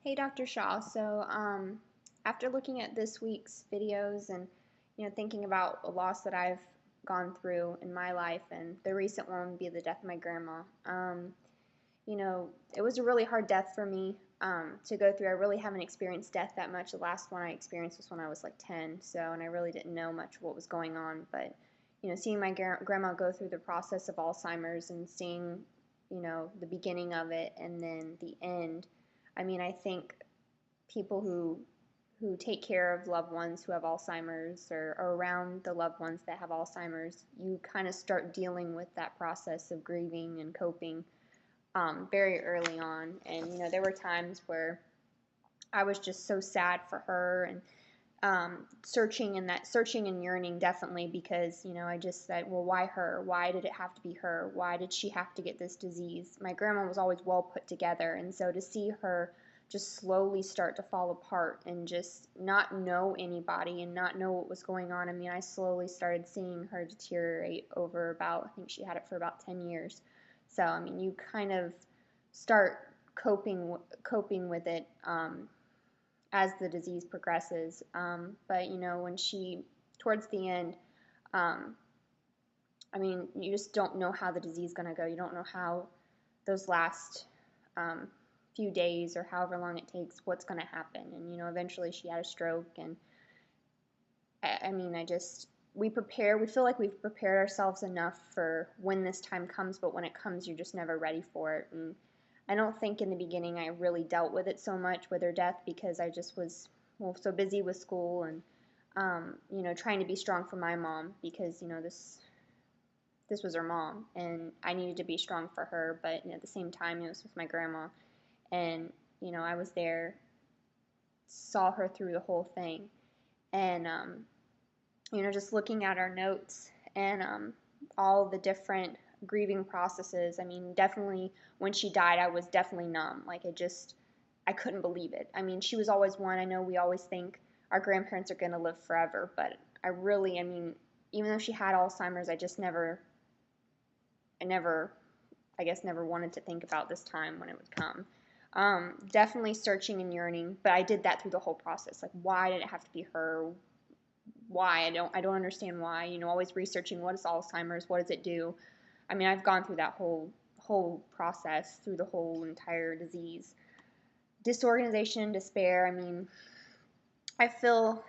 Hey, Dr. Shaw. After looking at this week's videos and thinking about a loss that I've gone through in my life, and the recent one would be the death of my grandma. It was a really hard death for me to go through. I really haven't experienced death that much. The last one I experienced was when I was like 10, and I really didn't know much of what was going on. But seeing my grandma go through the process of Alzheimer's and seeing the beginning of it and then the end. I mean, I think people who take care of loved ones who have Alzheimer's or are around the loved ones that have Alzheimer's, you kind of start dealing with that process of grieving and coping very early on. And there were times where I was just so sad for her and searching and yearning definitely because I just said, well, why her? Why did it have to be her? Why did she have to get this disease? My grandma was always well put together, and so to see her just slowly start to fall apart and just not know anybody and not know what was going on. I mean, I slowly started seeing her deteriorate over about, I think she had it for about 10 years. So, I mean, you kind of start coping with it as the disease progresses. But when towards the end, um, I mean, you just don't know how the disease is going to go. You don't know how those last few days or however long it takes, what's going to happen. And eventually she had a stroke, and I mean, we feel like we've prepared ourselves enough for when this time comes, but when it comes, you're just never ready for it. And I don't think in the beginning I really dealt with it so much with her death because I just was so busy with school and trying to be strong for my mom because this was her mom and I needed to be strong for her. But at the same time, it was with my grandma, and I was there, saw her through the whole thing, and just looking at our notes and all the different grieving processes. I mean, definitely when she died, I was definitely numb. Like I couldn't believe it. I mean, she was always one. I know we always think our grandparents are going to live forever, but I mean, even though she had Alzheimer's, I guess, never wanted to think about this time when it would come. Definitely searching and yearning, but I did that through the whole process. Like, why did it have to be her? Why? I don't understand why. Always researching what is Alzheimer's, what does it do. I mean, I've gone through that whole process through the whole entire disease. Disorganization, despair. I mean, I feel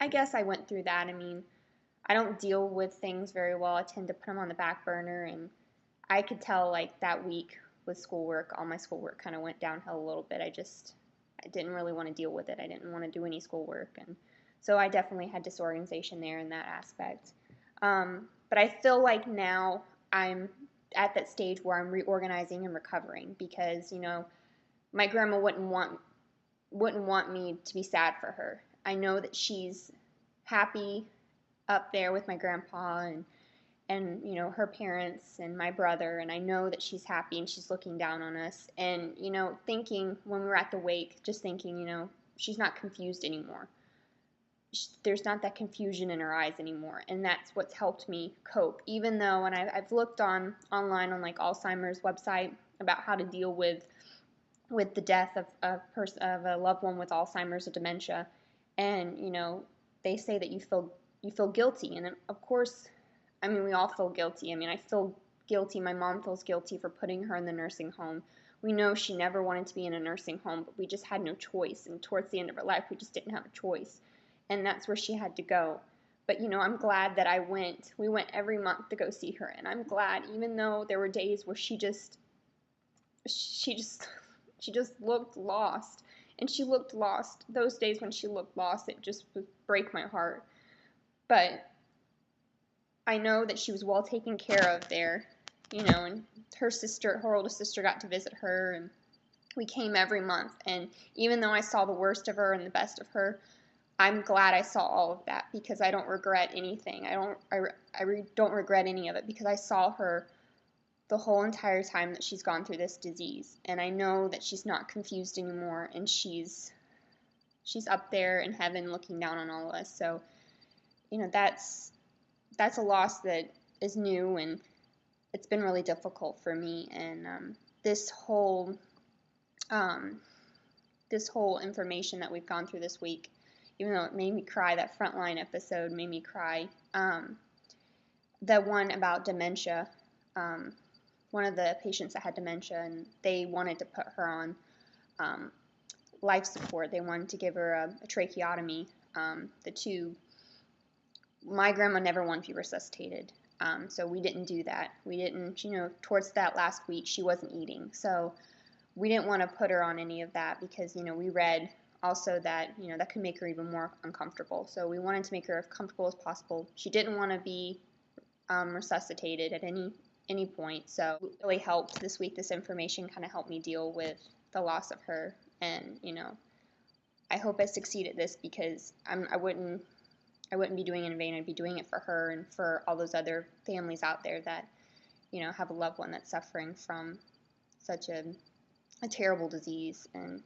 I guess I went through that. I mean, I don't deal with things very well. I tend to put them on the back burner, and I could tell like that week with schoolwork, all my schoolwork kind of went downhill a little bit. I didn't really want to deal with it. I didn't want to do any schoolwork, and so I definitely had disorganization there in that aspect. But I feel like now I'm at that stage where I'm reorganizing and recovering because my grandma wouldn't want me to be sad for her. I know that she's happy up there with my grandpa and her parents and my brother, and I know that she's happy and she's looking down on us, and thinking when we were at the wake, just thinking she's not confused anymore. There's not that confusion in her eyes anymore, and that's what's helped me cope. Even though, and I've looked online on like Alzheimer's website about how to deal with the death of a loved one with Alzheimer's or dementia, and they say that you feel guilty, and of course, I mean, we all feel guilty. I mean, I feel guilty. My mom feels guilty for putting her in the nursing home. We know she never wanted to be in a nursing home, but we just had no choice. And towards the end of her life, we just didn't have a choice. And that's where she had to go. But, I'm glad that I went. We went every month to go see her. And I'm glad, even though there were days where she just, she just looked lost. And she looked lost. Those days when she looked lost, it just would break my heart. But I know that she was well taken care of there, and her oldest sister got to visit her, and we came every month. And even though I saw the worst of her and the best of her, I'm glad I saw all of that because I don't regret anything. I don't regret any of it because I saw her the whole entire time that she's gone through this disease, and I know that she's not confused anymore, and she's up there in heaven looking down on all of us. So, that's a loss that is new, and it's been really difficult for me. And this whole this whole information that we've gone through this week, even though it made me cry, that Frontline episode made me cry. The one about dementia, one of the patients that had dementia, and they wanted to put her on life support. They wanted to give her a tracheotomy, the tube. My grandma never wanted to be resuscitated, so we didn't do that. We didn't, towards that last week, she wasn't eating. So we didn't want to put her on any of that because, we read also that, that could make her even more uncomfortable. So we wanted to make her as comfortable as possible. She didn't want to be resuscitated at any point. So it really helped this week. This information kind of helped me deal with the loss of her. And, I hope I succeed at this because I wouldn't be doing it in vain. I'd be doing it for her and for all those other families out there that, have a loved one that's suffering from such a terrible disease. And,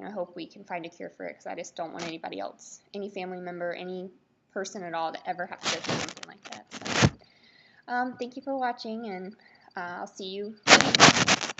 I hope we can find a cure for it because I just don't want anybody else, any family member, any person at all to ever have to go through something like that. So, thank you for watching, and I'll see you later.